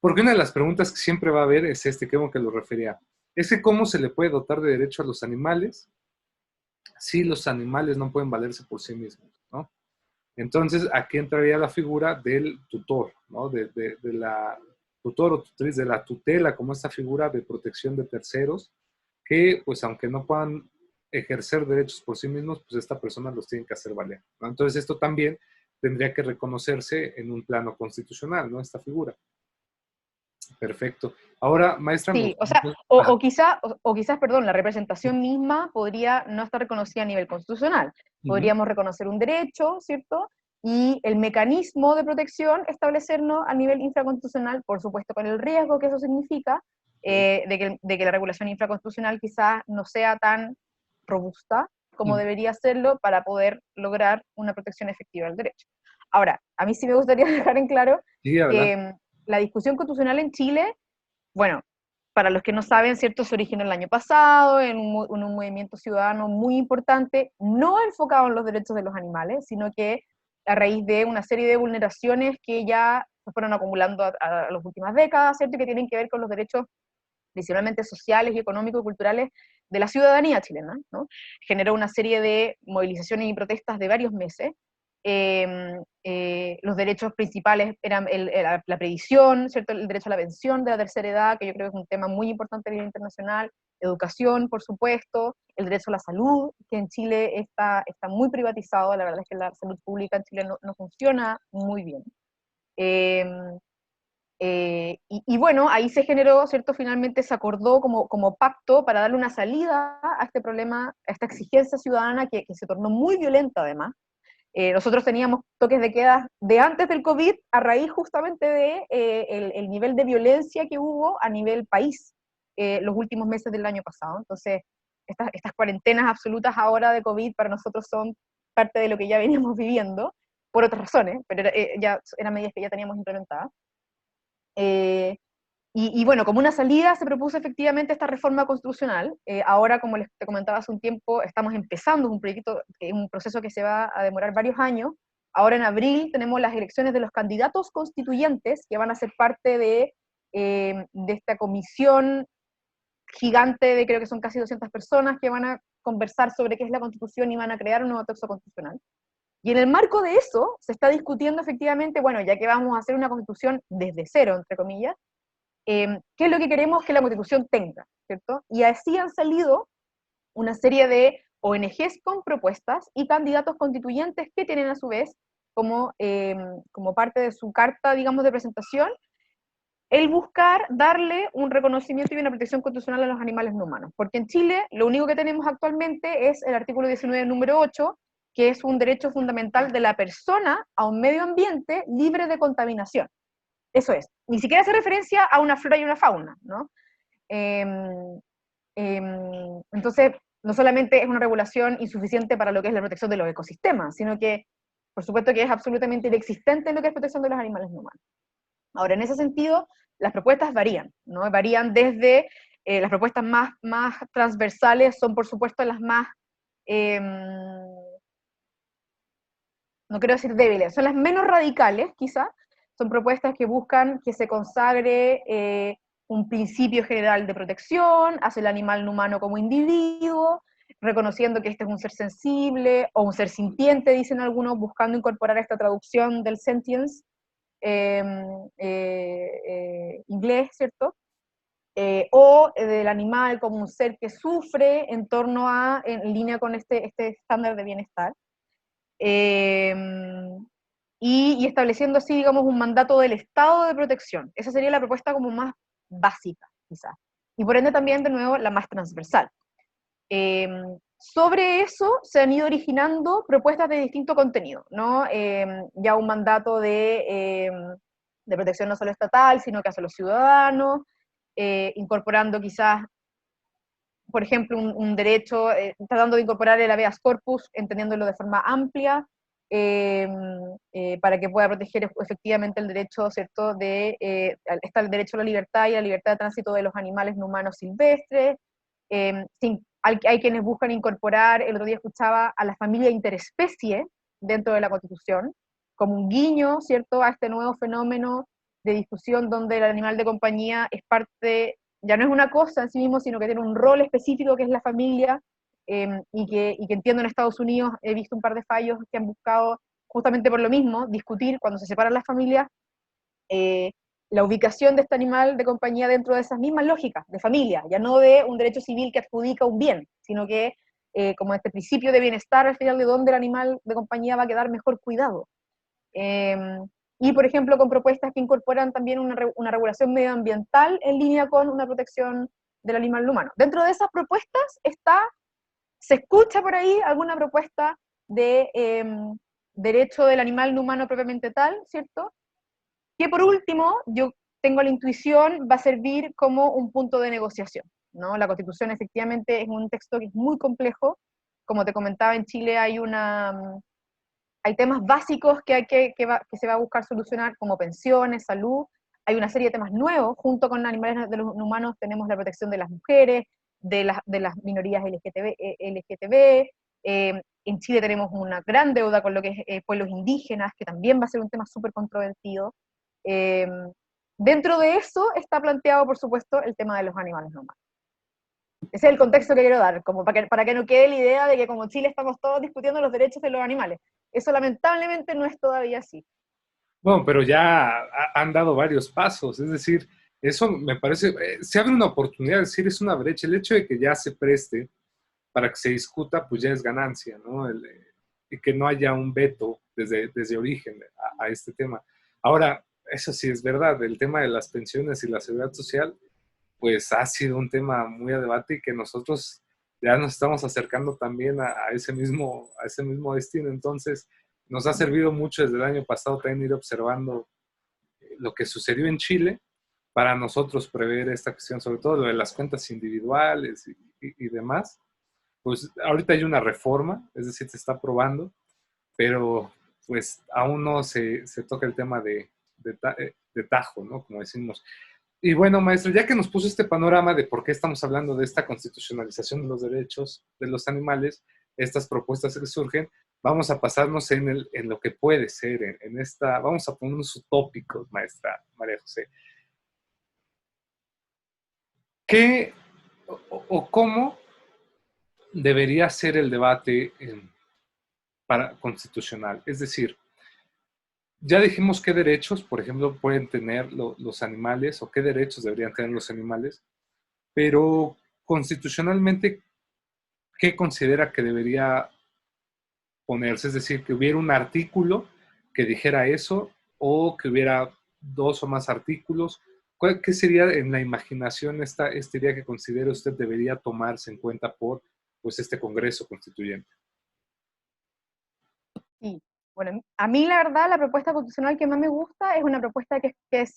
porque una de las preguntas que siempre va a haber es creo que lo refería, es que cómo se le puede dotar de derecho a los animales si los animales no pueden valerse por sí mismos, ¿no? Entonces, aquí entraría la figura del tutor, ¿no? De la tutor o tutriz, de la tutela, como esta figura de protección de terceros, que, pues, aunque no puedan ejercer derechos por sí mismos, pues esta persona los tiene que hacer valer, ¿no? Entonces, esto también tendría que reconocerse en un plano constitucional, ¿no?, esta figura. Perfecto. Ahora, maestra... Sí, o sea, o quizás, perdón, la representación misma podría no estar reconocida a nivel constitucional. Podríamos reconocer un derecho, ¿cierto? Y el mecanismo de protección establecernos a nivel infraconstitucional, por supuesto con el riesgo que eso significa, de que la regulación infraconstitucional quizás no sea tan robusta, como debería hacerlo para poder lograr una protección efectiva del derecho. Ahora, a mí sí me gustaría dejar en claro Sí, adelante. que la discusión constitucional en Chile, bueno, para los que no saben, ¿cierto? Se originó el año pasado en un movimiento ciudadano muy importante, no enfocado en los derechos de los animales, sino que a raíz de una serie de vulneraciones que ya se fueron acumulando a las últimas décadas, ¿cierto? Y que tienen que ver con los derechos principalmente sociales y económicos y culturales de la ciudadanía chilena, ¿no? Generó una serie de movilizaciones y protestas de varios meses. Los derechos principales eran la previsión, ¿cierto? El derecho a la pensión de la tercera edad, que yo creo que es un tema muy importante a nivel internacional, educación, por supuesto, el derecho a la salud, que en Chile está muy privatizado, la verdad es que la salud pública en Chile no funciona muy bien. Y bueno, ahí se generó, ¿cierto? Finalmente se acordó como pacto para darle una salida a este problema, a esta exigencia ciudadana que se tornó muy violenta además. Nosotros teníamos toques de queda de antes del COVID a raíz justamente de el nivel de violencia que hubo a nivel país los últimos meses del año pasado. Entonces, estas cuarentenas absolutas ahora de COVID para nosotros son parte de lo que ya veníamos viviendo, por otras razones, pero ya eran medidas que ya teníamos implementadas. Y bueno, como una salida se propuso efectivamente esta reforma constitucional. Ahora, como les te comentaba hace un tiempo, estamos empezando un proyecto, un proceso que se va a demorar varios años. Ahora en abril tenemos las elecciones de los candidatos constituyentes que van a ser parte de esta comisión gigante de creo que son casi 200 personas que van a conversar sobre qué es la Constitución y van a crear un nuevo texto constitucional. Y en el marco de eso se está discutiendo efectivamente, bueno, ya que vamos a hacer una constitución desde cero, entre comillas, qué es lo que queremos que la Constitución tenga, ¿cierto? Y así han salido una serie de ONGs con propuestas y candidatos constituyentes que tienen a su vez como parte de su carta, digamos, de presentación, el buscar darle un reconocimiento y una protección constitucional a los animales no humanos. Porque en Chile lo único que tenemos actualmente es el artículo 19, número 8, que es un derecho fundamental de la persona a un medio ambiente libre de contaminación. Eso es, ni siquiera hace referencia a una flora y una fauna, ¿no? Entonces, no solamente es una regulación insuficiente para lo que es la protección de los ecosistemas, sino que, por supuesto que es absolutamente inexistente en lo que es protección de los animales no humanos. Ahora, en ese sentido, las propuestas varían, ¿no? Varían desde las propuestas más transversales, son por supuesto las más, no quiero decir débiles, son las menos radicales, quizá. Son propuestas que buscan que se consagre un principio general de protección hacia el animal no humano como individuo, reconociendo que este es un ser sensible o un ser sintiente, dicen algunos, buscando incorporar esta traducción del sentience inglés, ¿cierto? O del animal como un ser que sufre en línea con este estándar de bienestar. Y estableciendo así, digamos, un mandato del Estado de protección. Esa sería la propuesta como más básica, quizás. Y por ende también, de nuevo, la más transversal. Sobre eso se han ido originando propuestas de distinto contenido, ¿no? Ya un mandato de protección no solo estatal, sino que hacia los ciudadanos, incorporando quizás, por ejemplo, un derecho, tratando de incorporar el habeas corpus, entendiéndolo de forma amplia, para que pueda proteger efectivamente el derecho, ¿cierto? Está el derecho a la libertad y a la libertad de tránsito de los animales no humanos silvestres. Hay quienes buscan incorporar, el otro día escuchaba, a la familia interespecie dentro de la Constitución, como un guiño, ¿cierto?, a este nuevo fenómeno de discusión donde el animal de compañía es parte, ya no es una cosa en sí mismo, sino que tiene un rol específico que es la familia, y que entiendo en Estados Unidos, he visto un par de fallos que han buscado, justamente por lo mismo, discutir cuando se separan las familias, la ubicación de este animal de compañía dentro de esas mismas lógicas de familia, ya no de un derecho civil que adjudica un bien, sino que como este principio de bienestar al final de dónde el animal de compañía va a quedar mejor cuidado. Y por ejemplo con propuestas que incorporan también una regulación medioambiental en línea con una protección del animal humano. Dentro de esas propuestas se escucha por ahí alguna propuesta de derecho del animal no humano propiamente tal, ¿cierto? Que por último, yo tengo la intuición, va a servir como un punto de negociación, ¿no? La Constitución efectivamente es un texto que es muy complejo, como te comentaba, en Chile hay temas básicos que se va a buscar solucionar, como pensiones, salud. Hay una serie de temas nuevos, junto con animales de los humanos tenemos la protección de las mujeres, de las minorías LGTB. En Chile tenemos una gran deuda con lo que es pueblos indígenas, que también va a ser un tema súper controvertido. Eh, Dentro de eso está planteado, por supuesto, el tema de los animales no humanos. Ese es el contexto que quiero dar, como para que no quede la idea de que como Chile estamos todos discutiendo los derechos de los animales. Eso lamentablemente no es todavía así. Bueno, pero ya han dado varios pasos, es decir, eso me parece, se abre una oportunidad, es decir, es una brecha. El hecho de que ya se preste para que se discuta, pues ya es ganancia, ¿no? Y que no haya un veto desde origen a este tema. Ahora, eso sí es verdad, el tema de las pensiones y la seguridad social, pues ha sido un tema muy a debate y que nosotros ya nos estamos acercando también a ese mismo destino. Entonces, nos ha servido mucho desde el año pasado también ir observando lo que sucedió en Chile para nosotros prever esta cuestión, sobre todo lo de las cuentas individuales y demás. Pues ahorita hay una reforma, es decir, se está aprobando, pero pues aún no se toca el tema de tajo, ¿no? Como decimos. Y bueno, maestro, ya que nos puso este panorama de por qué estamos hablando de esta constitucionalización de los derechos de los animales, estas propuestas que surgen, vamos a pasarnos en lo que puede ser, en esta, vamos a ponernos utópicos, maestra María José. ¿Qué o cómo debería ser el debate constitucional? Es decir, ya dijimos qué derechos, por ejemplo, pueden tener los animales o qué derechos deberían tener los animales, pero constitucionalmente, ¿qué considera que debería ponerse? Es decir, que hubiera un artículo que dijera eso o que hubiera dos o más artículos. ¿Qué sería en la imaginación este día que considera usted debería tomarse en cuenta por pues, este Congreso Constituyente? Sí. Bueno, a mí la verdad la propuesta constitucional que más me gusta es una propuesta que es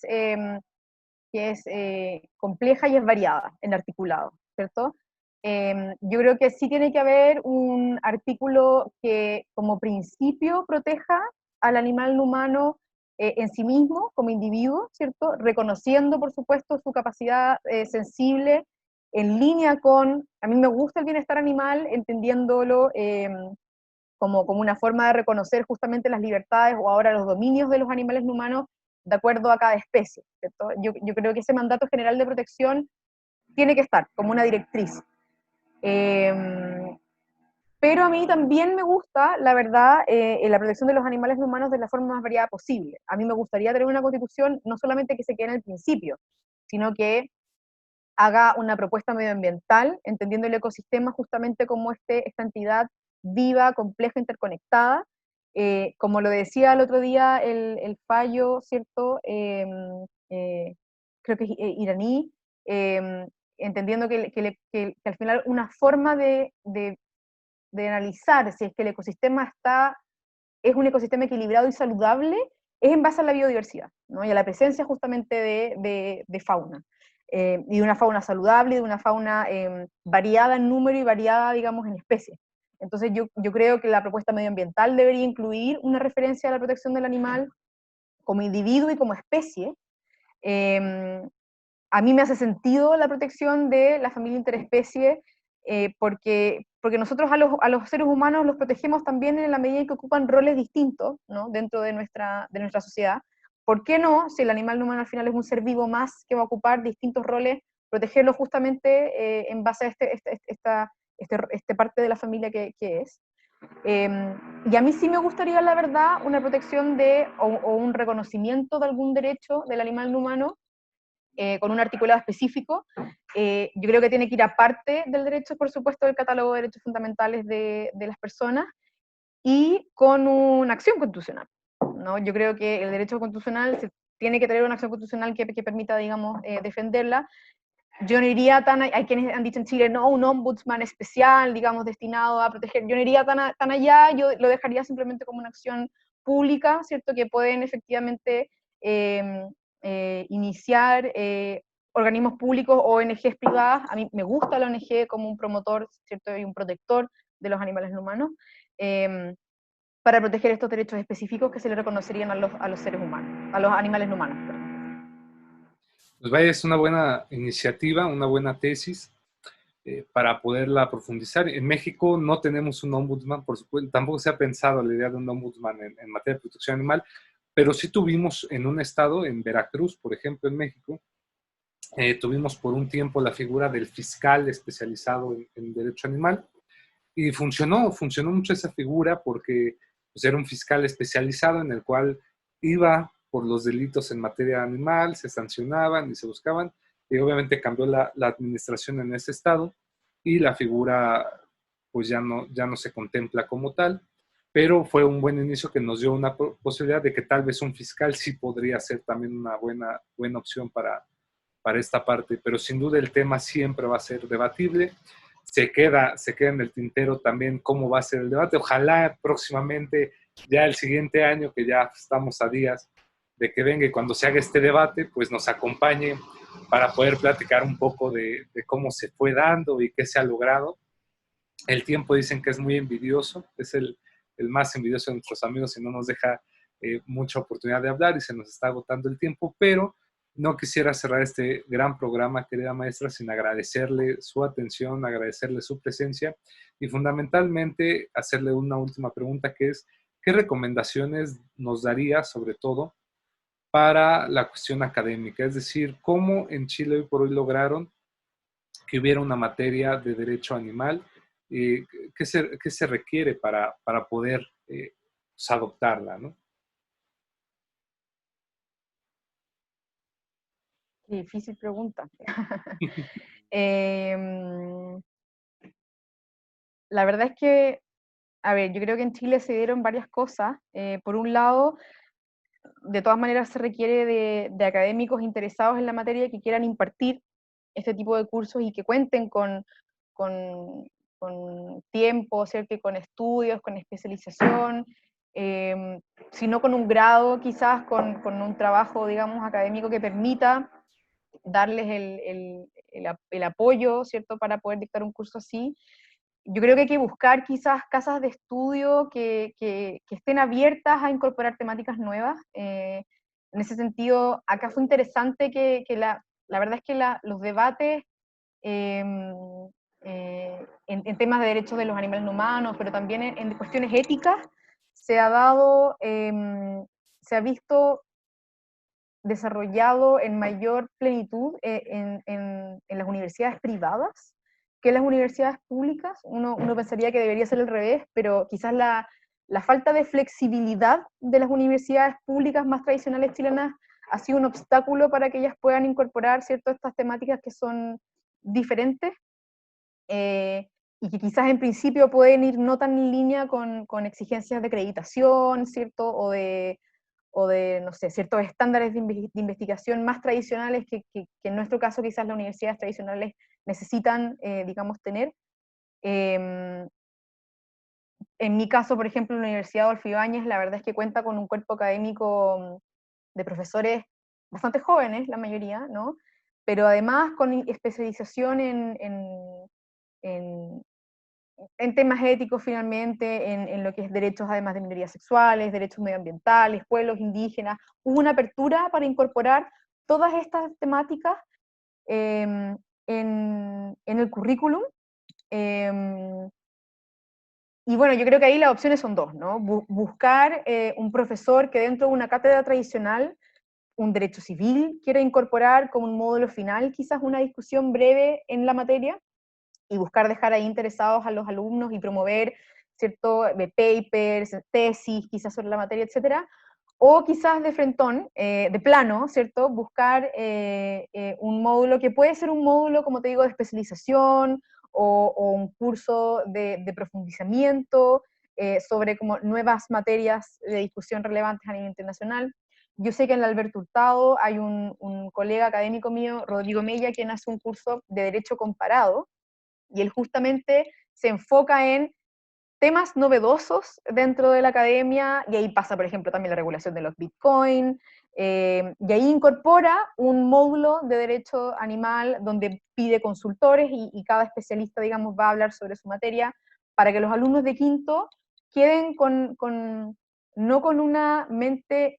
compleja y es variada en articulado, ¿cierto? Yo creo que sí tiene que haber un artículo que como principio proteja al animal no humano en sí mismo, como individuo, ¿cierto? Reconociendo, por supuesto, su capacidad sensible en línea con, a mí me gusta el bienestar animal, entendiéndolo como una forma de reconocer justamente las libertades o ahora los dominios de los animales no humanos de acuerdo a cada especie, ¿cierto? Yo creo que ese mandato general de protección tiene que estar como una directriz. Pero a mí también me gusta, la verdad, la protección de los animales no humanos de la forma más variada posible. A mí me gustaría tener una constitución no solamente que se quede en el principio, sino que haga una propuesta medioambiental, entendiendo el ecosistema justamente como esta entidad viva, compleja, interconectada. Como lo decía el otro día el fallo, ¿cierto? Creo que es iraní, entendiendo que al final una forma de analizar si es que el ecosistema es un ecosistema equilibrado y saludable, es en base a la biodiversidad, ¿no? Y a la presencia justamente de fauna. Y de una fauna saludable, de una fauna variada en número y variada, digamos, en especies. Entonces yo creo que la propuesta medioambiental debería incluir una referencia a la protección del animal como individuo y como especie. A mí me hace sentido la protección de la familia interespecie porque nosotros a los seres humanos los protegemos también en la medida en que ocupan roles distintos, ¿no? Dentro de nuestra sociedad. ¿Por qué no, si el animal no humano al final es un ser vivo más que va a ocupar distintos roles, protegerlo justamente en base a esta parte de la familia que es? Y a mí sí me gustaría, la verdad, una protección o un reconocimiento de algún derecho del animal no humano con un articulado específico. Yo creo que tiene que ir aparte del derecho, por supuesto, del catálogo de derechos fundamentales de las personas y con una acción constitucional, ¿no? Yo creo que el derecho constitucional tiene que tener una acción constitucional que permita, digamos, defenderla. Yo no iría hay quienes han dicho en Chile, no, un ombudsman especial, digamos, destinado a proteger, yo no iría tan allá, yo lo dejaría simplemente como una acción pública, ¿cierto? Que pueden efectivamente iniciar organismos públicos o ONGs privadas. A mí me gusta la ONG como un promotor, ¿cierto? Y un protector de los animales no humanos, para proteger estos derechos específicos que se le reconocerían a los seres humanos, a los animales no humanos. Perdón. Pues vaya, es una buena iniciativa, una buena tesis para poderla profundizar. En México no tenemos un ombudsman, por supuesto, tampoco se ha pensado la idea de un ombudsman en materia de protección animal, pero sí tuvimos en un estado, en Veracruz, por ejemplo, en México, tuvimos por un tiempo la figura del fiscal especializado en derecho animal y funcionó mucho esa figura porque pues, era un fiscal especializado en el cual iba por los delitos en materia animal, se sancionaban y se buscaban, y obviamente cambió la administración en ese estado y la figura pues ya no se contempla como tal, pero fue un buen inicio que nos dio una posibilidad de que tal vez un fiscal sí podría ser también una buena opción para esta parte, pero sin duda el tema siempre va a ser debatible. Se queda en el tintero también cómo va a ser el debate. Ojalá próximamente, ya el siguiente año, que ya estamos a días de que venga y cuando se haga este debate, pues nos acompañe para poder platicar un poco de cómo se fue dando y qué se ha logrado. El tiempo dicen que es muy envidioso, es el más envidioso de nuestros amigos y no nos deja mucha oportunidad de hablar y se nos está agotando el tiempo, pero no quisiera cerrar este gran programa, querida maestra, sin agradecerle su atención, agradecerle su presencia y fundamentalmente hacerle una última pregunta que es, ¿qué recomendaciones nos daría sobre todo para la cuestión académica? Es decir, ¿cómo en Chile hoy por hoy lograron que hubiera una materia de derecho animal? ¿Qué se requiere para poder pues, adoptarla, ¿no? Qué difícil pregunta. Em, la verdad es que, a ver, yo creo que en Chile se dieron varias cosas. Por un lado, de todas maneras se requiere de académicos interesados en la materia que quieran impartir este tipo de cursos y que cuenten con, con tiempo, ¿cierto? Y con estudios, con especialización, si no con un grado, quizás con un trabajo, digamos, académico que permita darles el apoyo, ¿cierto?, para poder dictar un curso así. Yo creo que hay que buscar quizás casas de estudio que estén abiertas a incorporar temáticas nuevas. En ese sentido, acá fue interesante que la verdad es que los debates eh, en temas de derechos de los animales no humanos, pero también en cuestiones éticas, se ha dado, se ha visto desarrollado en mayor plenitud en las universidades privadas que en las universidades públicas. Uno pensaría que debería ser al revés, pero quizás la falta de flexibilidad de las universidades públicas más tradicionales chilenas ha sido un obstáculo para que ellas puedan incorporar, ¿cierto?, estas temáticas que son diferentes y que quizás en principio pueden ir no tan en línea con exigencias de acreditación, ¿cierto?, o de, no sé, ciertos estándares de investigación más tradicionales que en nuestro caso quizás las universidades tradicionales necesitan, digamos, tener. Eh, en mi caso, por ejemplo, la Universidad Adolfo Ibáñez, la verdad es que cuenta con un cuerpo académico de profesores bastante jóvenes, la mayoría, ¿no? Pero además con especialización en, en temas éticos finalmente, en lo que es derechos además de minorías sexuales, derechos medioambientales, pueblos indígenas. Hubo una apertura para incorporar todas estas temáticas en el currículum. Y bueno, yo creo que ahí las opciones son dos, ¿no? Buscar un profesor que dentro de una cátedra tradicional, un derecho civil, quiera incorporar como un módulo final quizás una discusión breve en la materia, y buscar dejar ahí interesados a los alumnos y promover, ¿cierto?, papers, tesis, quizás sobre la materia, etcétera, o quizás de frentón, de plano, ¿cierto?, buscar un módulo que puede ser un módulo, como te digo, de especialización o un curso de profundizamiento sobre como nuevas materias de discusión relevantes a nivel internacional. Yo sé que en el Alberto Hurtado hay un colega académico mío, Rodrigo Mella, quien hace un curso de Derecho Comparado, y él justamente se enfoca en temas novedosos dentro de la academia, y ahí pasa, por ejemplo, también la regulación de los Bitcoin, y ahí incorpora un módulo de derecho animal donde pide consultores y cada especialista, digamos, va a hablar sobre su materia. para que los alumnos de quinto queden no con una mente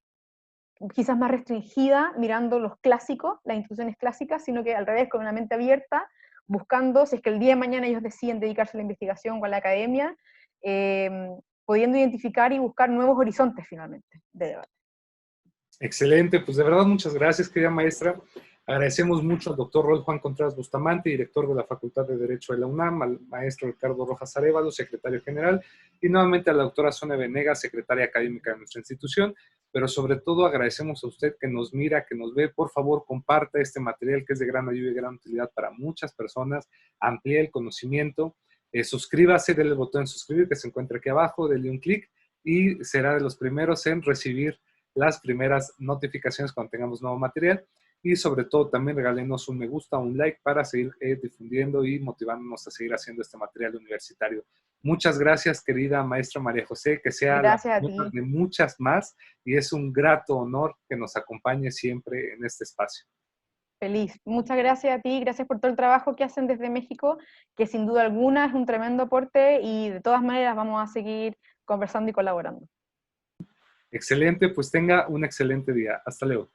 quizás más restringida, mirando los clásicos, las instituciones clásicas, sino que al revés, con una mente abierta, buscando, si es que el día de mañana ellos deciden dedicarse a la investigación o a la academia, pudiendo identificar y buscar nuevos horizontes finalmente de debate. Excelente, pues de verdad muchas gracias, querida maestra. Agradecemos mucho al doctor Roy Juan Contreras Bustamante, director de la Facultad de Derecho de la UNAM, al maestro Ricardo Rojas Arévalo, secretario general, y nuevamente a la doctora Sonia Venegas, secretaria académica de nuestra institución, pero sobre todo agradecemos a usted que nos mira, que nos ve. Por favor, comparta este material que es de gran ayuda y gran utilidad para muchas personas, amplíe el conocimiento, suscríbase, denle el botón de suscribir que se encuentra aquí abajo, denle un clic y será de los primeros en recibir las primeras notificaciones cuando tengamos nuevo material. Y sobre todo también regálenos un me gusta, un like para seguir difundiendo y motivándonos a seguir haciendo este material universitario. Muchas gracias, querida maestra María José, que sea Gracias la primera de muchas más, y es un grato honor que nos acompañe siempre en este espacio. Feliz. Muchas gracias a ti, gracias por todo el trabajo que hacen desde México, que sin duda alguna es un tremendo aporte y de todas maneras vamos a seguir conversando y colaborando. Excelente, pues tenga un excelente día. Hasta luego.